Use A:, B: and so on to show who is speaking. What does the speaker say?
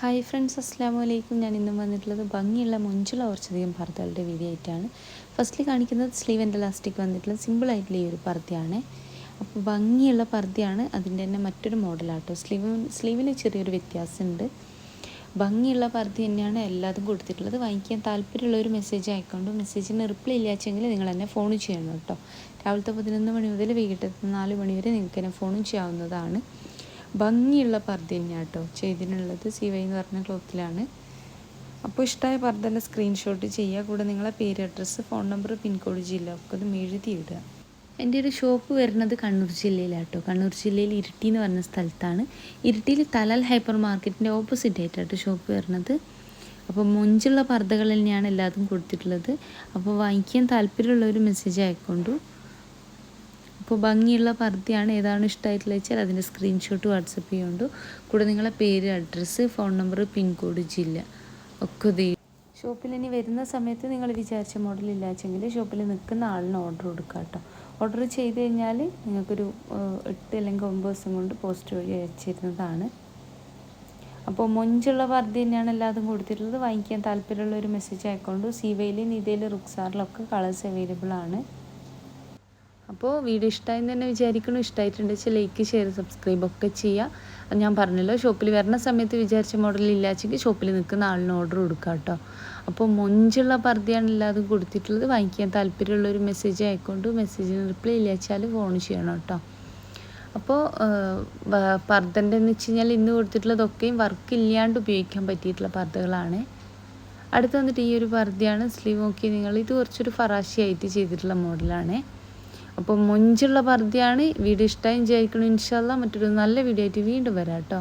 A: Hi friends, അസ്സാം വലൈക്കും. ഞാൻ ഇന്നും വന്നിട്ടുള്ളത് ഭംഗിയുള്ള മൊഞ്ചുള്ള കുറച്ചധികം പർദ്ദകളുടെ വീഡിയോ ആയിട്ടാണ്. ഫസ്റ്റ്ലി കാണിക്കുന്നത് സ്ലീവ് ആൻഡ് എലാസ്റ്റിക് വന്നിട്ടുള്ള സിമ്പിളായിട്ടുള്ള ഈ ഒരു പർദ്ദയാണ്. അപ്പോൾ ഭംഗിയുള്ള പർദ്ദയാണ്. അതിൻ്റെ തന്നെ മറ്റൊരു മോഡലാട്ടോ. സ്ലീവിന് ചെറിയൊരു വ്യത്യാസമുണ്ട്. ഭംഗിയുള്ള പർദ്ദ തന്നെയാണ് എല്ലാതും കൊടുത്തിട്ടുള്ളത്. വാങ്ങിക്കാൻ താല്പര്യമുള്ള ഒരു മെസ്സേജ് അയക്കൊണ്ടു. മെസ്സേജിന് റിപ്ലൈ ഇല്ലാച്ചെങ്കിൽ നിങ്ങൾ എന്നെ ഫോൺ ചെയ്യണം കേട്ടോ. രാവിലത്തെ 11 മണി മുതൽ വൈകിട്ട് 4 മണി വരെ നിങ്ങൾക്ക് എന്നെ ഫോണും ചെയ്യാവുന്നതാണ്. ഭംഗിയുള്ള പർദ്ദ തന്നെയാണ് കേട്ടോ ചെയ്തിട്ടുള്ളത്. സിവൈ എന്ന് പറഞ്ഞ ക്ലോത്തിലാണ്. അപ്പോൾ ഇഷ്ടമായ പർദ്ദൻ്റെ സ്ക്രീൻഷോട്ട് ചെയ്യുക. കൂടെ നിങ്ങളെ പേര്, അഡ്രസ്സ്, ഫോൺ നമ്പർ, പിൻകോഡ്, ജില്ല ഒക്കെ ഒന്ന് എഴുതിയിടുക. എൻ്റെ ഒരു ഷോപ്പ് വരുന്നത് കണ്ണൂർ ജില്ലയിലാട്ടോ. കണ്ണൂർ ജില്ലയിൽ ഇരിട്ടി എന്ന് പറഞ്ഞ സ്ഥലത്താണ്. ഇരിട്ടിയിൽ തലാൽ ഹൈപ്പർ മാർക്കറ്റിൻ്റെ ഓപ്പോസിറ്റ് ആയിട്ടാട്ടോ ഷോപ്പ് വരുന്നത്. അപ്പോൾ മൊഞ്ചുള്ള പർദ്ദകൾ തന്നെയാണ് എല്ലാതും കൊടുത്തിട്ടുള്ളത്. അപ്പോൾ വാങ്ങിക്കാൻ താല്പര്യമുള്ളൊരു മെസ്സേജ് അയക്കൊണ്ടു. അപ്പോൾ ഭംഗിയുള്ള പർദ്ദയാണ്. ഏതാണ് ഇഷ്ടമായിട്ടുള്ള വെച്ചാൽ അതിൻ്റെ സ്ക്രീൻഷോട്ട് വാട്സപ്പ് ചെയ്യുന്നുണ്ട്. കൂടെ നിങ്ങളെ പേര്, അഡ്രസ്സ്, ഫോൺ നമ്പർ, പിൻകോഡ്, ജില്ല ഒക്കെ ഷോപ്പിൽ ഇനി വരുന്ന സമയത്ത് നിങ്ങൾ വിചാരിച്ച മോഡൽ ഇല്ലാച്ചെങ്കിൽ ഷോപ്പിൽ നിൽക്കുന്ന ആളിന് ഓർഡർ കൊടുക്കുക കേട്ടോ. ഓർഡർ ചെയ്ത് കഴിഞ്ഞാൽ നിങ്ങൾക്കൊരു 8 അല്ലെങ്കിൽ 9 ദിവസം കൊണ്ട് പോസ്റ്റ് വഴി അയച്ചിരുന്നതാണ്. അപ്പോൾ മൊഞ്ചുള്ള പർദ്ദ തന്നെയാണ് എല്ലാതും കൊടുത്തിട്ടുള്ളത്. വാങ്ങിക്കാൻ താല്പര്യമുള്ള ഒരു മെസ്സേജ് അയക്കൊണ്ടു. സിവൈയിൽ, നിതയിൽ, റുക്സാറിലൊക്കെ കളേഴ്സ് അവൈലബിൾ ആണ്. അപ്പോൾ വീഡിയോ ഇഷ്ടമായെന്ന് തന്നെ വിചാരിക്കണം. ഇഷ്ടമായിട്ടുണ്ട് വെച്ചാൽ ലൈക്ക്, ഷെയർ, സബ്സ്ക്രൈബ് ഒക്കെ ചെയ്യുക. ഞാൻ പറഞ്ഞല്ലോ, ഷോപ്പിൽ വരുന്ന സമയത്ത് വിചാരിച്ച മോഡൽ ഇല്ലാച്ചെങ്കിൽ ഷോപ്പിൽ നിൽക്കുന്ന ആളിന് ഓർഡർ കൊടുക്കുക കേട്ടോ. അപ്പോൾ മൊഞ്ചുള്ള പർദ്ദയാണ് എല്ലാതും കൊടുത്തിട്ടുള്ളത്. വാങ്ങിക്കാൻ താല്പര്യമുള്ളൊരു മെസ്സേജ് അയക്കൊണ്ട്. മെസ്സേജിന് റിപ്ലൈ ഇല്ലാച്ചാൽ ഫോൺ ചെയ്യണം കേട്ടോ. അപ്പോൾ പർദ്ദൻ്റെ എന്ന് വെച്ച് കഴിഞ്ഞാൽ ഇന്ന് കൊടുത്തിട്ടുള്ളതൊക്കെയും വർക്ക് ഇല്ലാണ്ട് ഉപയോഗിക്കാൻ പറ്റിയിട്ടുള്ള പർദ്ദകളാണ്. അടുത്ത് വന്നിട്ട് ഈ ഒരു പർദ്ദയാണ്. സ്ലീവ് നോക്കി നിങ്ങൾ, ഇത് കുറച്ചൊരു ഫറാശി ആയിട്ട് ചെയ്തിട്ടുള്ള മോഡലാണ്. അപ്പോൾ മൊഞ്ചുള്ള പർദ്ദയാണ്. വീഡിയോ ഇഷ്ടമായി വിചാരിക്കണം. ഇൻഷാ അല്ലാഹ് മറ്റൊരു നല്ല വീഡിയോ ആയിട്ട് വീണ്ടും വരാം കേട്ടോ.